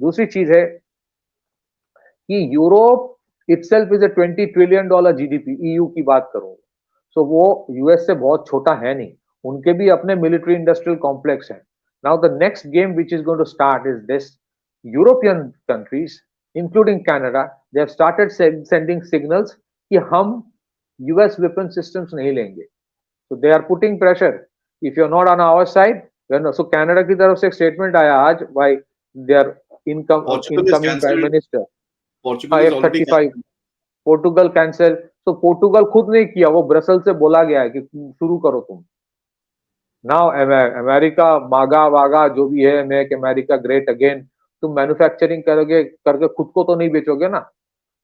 दूसरी चीज है कि Europe itself is a $20 trillion GDP, EU की बात करूं, सो वो यूएस से बहुत छोटा है नहीं, उनके भी अपने मिलिट्री इंडस्ट्रियल कॉम्प्लेक्स है। Now the next game which is going to start is this, European countries including Canada, they have started sending signals कि हम यूएस वेपन सिस्टम्स नहीं लेंगे। So they are putting pressure, if you are not on our side, so Canada की तरफ से एक statement आया आज by their incoming prime minister, Portugal is already F-35 Portugal cancel. तो पोर्टुगल खुद नहीं किया, वो ब्रसल से बोला गया है कि शुरू करो तुम। नाउ अमेरिका मागा वागा जो भी है, मेक अमेरिका ग्रेट अगेन, तुम मैन्युफैक्चरिंग करोगे करके खुद को तो नहीं बेचोगे ना,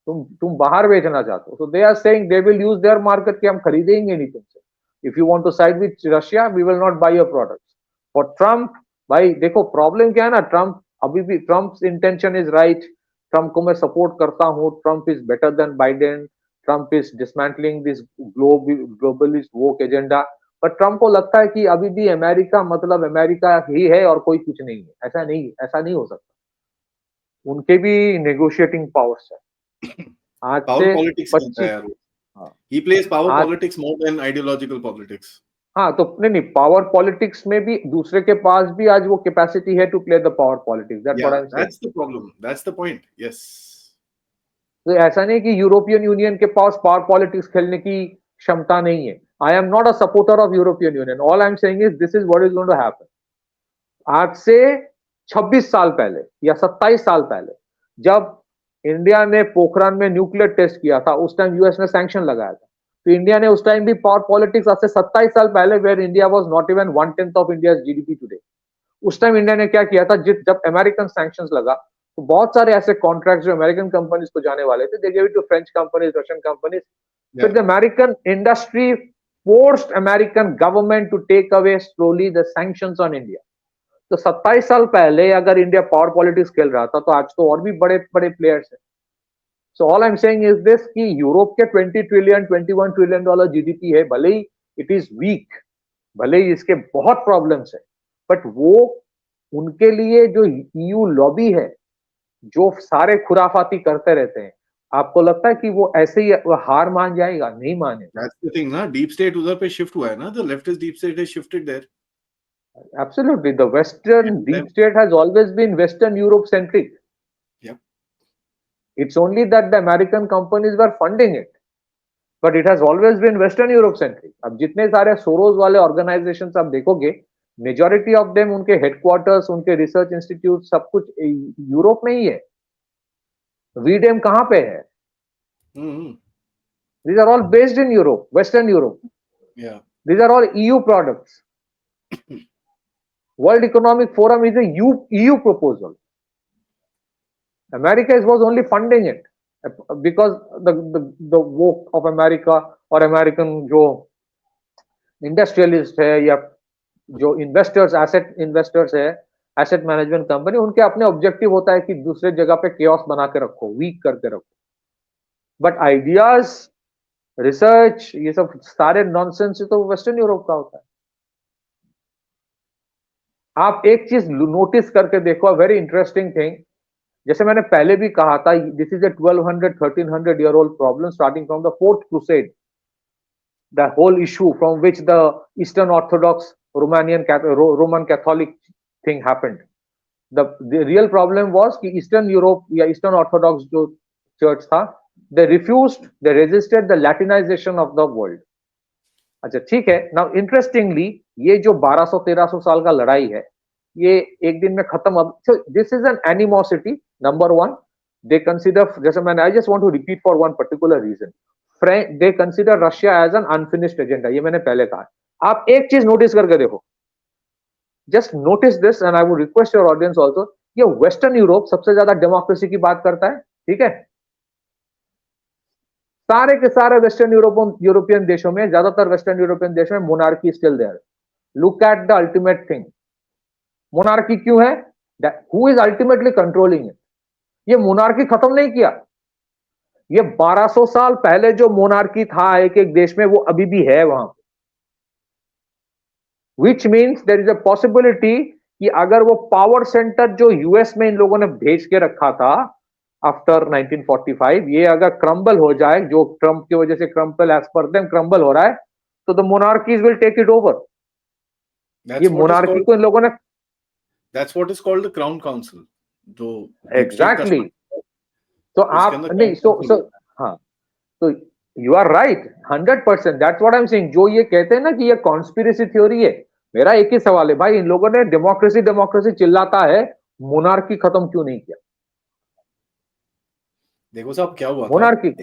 तुम बाहर बेचना चाहते हो। So they are saying they will use their market कि हम खरीदेंगे नहीं तुमसे। If you want to side with Russia we will not buy your products. For Trump, भाई देखो प्रॉब्लम क्या है ना, ट्रम्प अभी भी, Trump intention is right, Trump को मैं सपोर्ट करता हूँ, Trump is better than Biden, Trump is dismantling this globalist woke agenda, पर ट्रम्प को लगता है कि अभी भी अमेरिका मतलब अमेरिका ही है और कोई कुछ नहीं है। ऐसा नहीं हो सकता, उनके भी नेगोशिएटिंग पावर्स है। आज Power से politics करता है 25, यार वो। हाँ He plays power आज, politics more than ideological politics. हाँ तो नहीं, पावर पॉलिटिक्स में भी दूसरे के पास भी आज वो कैपेसिटी है to play the power politics, that's what I Yeah, am saying. that's the problem. That's the point. Yes. तो ऐसा नहीं कि यूरोपियन यूनियन के पास पावर पॉलिटिक्स खेलने की क्षमता नहीं है। I am not a supporter of European Union, all I am saying is this is what is going to happen. आज से 26 साल पहले या 27 साल पहले जब इंडिया ने पोखरान में न्यूक्लियर टेस्ट किया था, उस टाइम यूएस ने सैंक्शन लगाया था। तो इंडिया ने उस टाइम भी पावर पॉलिटिक्स, आज से 27 साल पहले, where India was not even 1/10 of India's GDP today, उस टाइम इंडिया ने क्या किया था, जब अमेरिकन सैंक्शंस लगा तो बहुत सारे ऐसे कॉन्ट्रैक्ट जो अमेरिकन कंपनीज को जाने वाले थे, they give it to French companies, Russian companies. फिर the American industry forced American government to take away slowly the sanctions on India. तो 27 साल पहले अगर इंडिया पावर पॉलिटिक्स खेल रहा था, तो आज तो और भी बड़े बड़े प्लेयर्स हैं। So all I am saying is this कि यूरोप के 20 ट्रिलियन $21 ट्रिलियन जीडीपी है, भले ही इट इज वीक, भले ही इसके बहुत प्रॉब्लम्स है, बट वो उनके लिए जो ईयू लॉबी है, जो सारे खुराफाती करते रहते हैं, आपको लगता है कि वो ऐसे ही हार मान जाएगा? नहीं माने। That's the thing, ना deep state उधर पे shift हुआ है ना, the leftist deep state has shifted there. Absolutely, the Western deep state has always been Western Europe centric. Yep. It's only that the American companies were funding it, but it has always been Western Europe centric. अब जितने सारे Soros वाले organisations आप देखोगे, majority of them, उनके headquarters, उनके research institute सब कुछ यूरोप में ही है। वीडेम कहां पे है? These are all based in Europe, Western Europe. Yeah. These are all EU products. World Economic Forum is a EU proposal. America was only funding it because the vote of America और American जो industrialist है या जो investors, asset investors है, asset management company, उनके अपने objective होता है कि दूसरे जगह पे केओस बना के रखो, वीक करके रखो। बट आइडियाज, रिसर्च, ये सब सारे नॉनसेंस तो वेस्टर्न यूरोप का होता है। आप एक चीज नोटिस करके देखो, वेरी इंटरेस्टिंग थिंग, जैसे मैंने पहले भी कहा था, this is a 1200-1300 year old problem starting from the Fourth Crusade, the whole issue from which the Eastern Orthodox Roman Catholic thing happened. The real problem was कि Eastern Europe या Eastern Orthodox जो church था, they refused, they resisted the Latinization of the world. अच्छा ठीक है, now interestingly ये जो 1200-1300 साल का लड़ाई है, ये एक दिन में खत्म। अब this is an animosity, number one, they consider, जैसे मैंने, I just want to repeat for one particular reason, they consider Russia as an unfinished agenda, ये मैंने पहले कहा। आप एक चीज नोटिस करके देखो, just notice this and I would request your audience also, ये वेस्टर्न यूरोप सबसे ज्यादा डेमोक्रेसी की बात करता है, ठीक है? सारे के सारे वेस्टर्न यूरोपियन देशों में, ज्यादातर वेस्टर्न यूरोपियन देशों में monarchy still there. Look at the ultimate thing, monarchy क्यों है? Who is ultimately controlling it? ये मोनार्की खत्म नहीं किया, ये 1200 साल पहले जो मोनार्की था एक एक देश में, वो अभी भी है वहां पे, which means there is a possibility कि अगर वो पावर सेंटर जो यूएस में इन लोगों ने भेज के रखा था आफ्टर 1945, ये अगर क्रम्बल हो जाए, जो ट्रम्प की वजह से क्रम्बल एज पर देम क्रम्बल हो रहा है, तो the monarchies will take it over. ये That's what is monarchy called को इन लोगों ने that's what is called the Crown Council. जो deep state का एग्जैक्टली structure है, तो उसके आप अंदर नहीं Crown Council है। हाँ, तो you are right 100%, that's what I am saying. जो ये कहते हैं ना कि ये कॉन्स्पिरेसी थ्योरी है, मेरा एक ही सवाल है भाई, इन लोगों ने डेमोक्रेसी डेमोक्रेसी चिल्लाता है, मोनार्की खत्म क्यों नहीं किया? देखो साहब क्या हुआ था, मोनार्की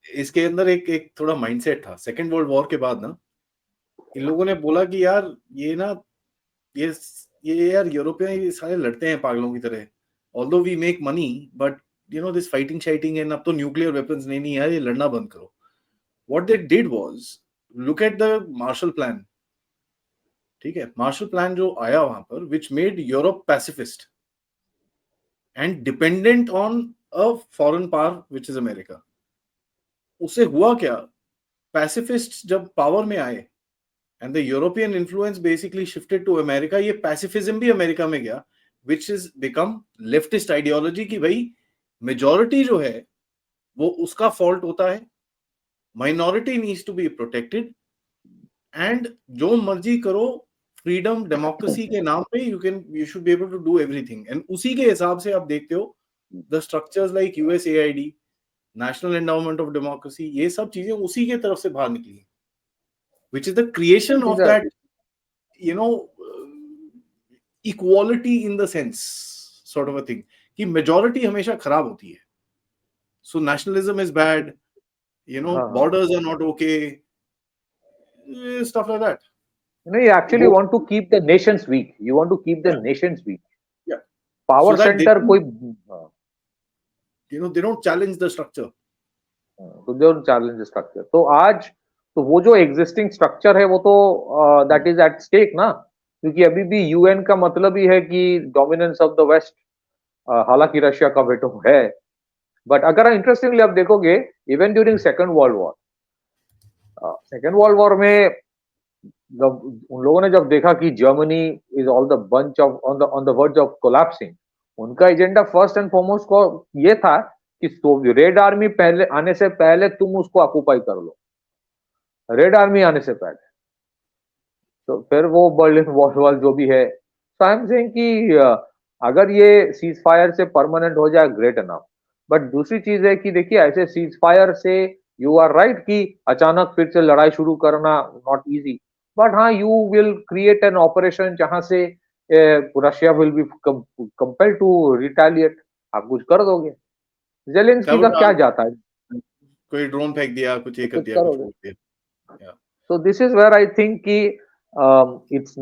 इसके अंदर एक थोड़ा माइंडसेट था। सेकेंड वर्ल्ड वॉर के बाद ना इन लोगों ने बोला कि यार ये ना ये यार यूरोपियन ये सारे लड़ते हैं पागलों की तरह, although we make money but you know this fighting shighting and अब तो न्यूक्लियर वेपन्स नहीं यार, ये लड़ना बंद करो। What they did was look at the Marshall Plan. ठीक है, मार्शल प्लान जो आया वहां पर which made Europe pacifist and dependent on a foreign power which is America. उससे हुआ क्या, पैसिफिस्ट जब पावर में आए and the European influence basically shifted to America, ये पैसिफिज्म भी अमेरिका में गया which is become leftist ideology की भाई मेजॉरिटी जो है वो उसका फॉल्ट होता है, minority needs to be protected and जो मर्जी करो फ्रीडम डेमोक्रेसी के नाम पे you should be able to do everything. And उसी के हिसाब से आप देखते हो the structures like USAID, National Endowment of Democracy, ये सब चीजें उसी के तरफ से बाहर निकली, which is the creation of that, you know, equality in the sense sort of a thing कि majority हमेशा खराब होती है, so nationalism is bad, you know, borders are not okay, stuff like that. No, you actually want to keep the nations weak. You want to keep the nations weak. Yeah. Power So that center कोई you know they don't challenge the structure. तो they don't challenge the structure. तो आज तो वो जो existing structure है वो तो दैट इज एट स्टेक ना, क्योंकि अभी भी यूएन का मतलब ही है कि डोमिनेंस ऑफ द वेस्ट, हालांकि रशिया का वेटो है। बट अगर इंटरेस्टिंगली आप देखोगे, even during second world war में उन लोगों ने जब देखा कि Germany is all the bunch of on the verge of collapsing, उनका एजेंडा फर्स्ट एंड फॉरमोस्ट को ये था कि रेड आर्मी पहले आने से पहले तुम उसको ऑक्युपाई कर लो, रेड आर्मी आने से पहले। तो फिर वो बर्लिन वॉल जो भी है, तो आई एम सेइंग कि अगर ये सीज फायर से परमानेंट हो जाए ग्रेट एनफ। बट दूसरी चीज है कि देखिए ऐसे सीज फायर से यू आर राइट कि अचानक फिर से लड़ाई शुरू करना नॉट इजी, बट हाँ you will create an operation जहां से Russia will be compelled to retaliate, आप कुछ कर दोगे। जेलेंस्की का क्या जाता है, कोई ड्रोन फेंक दिया, कुछ ये कर कुछ दिया, कुछ करोगे। बोल दिया। So this is where I think कि it's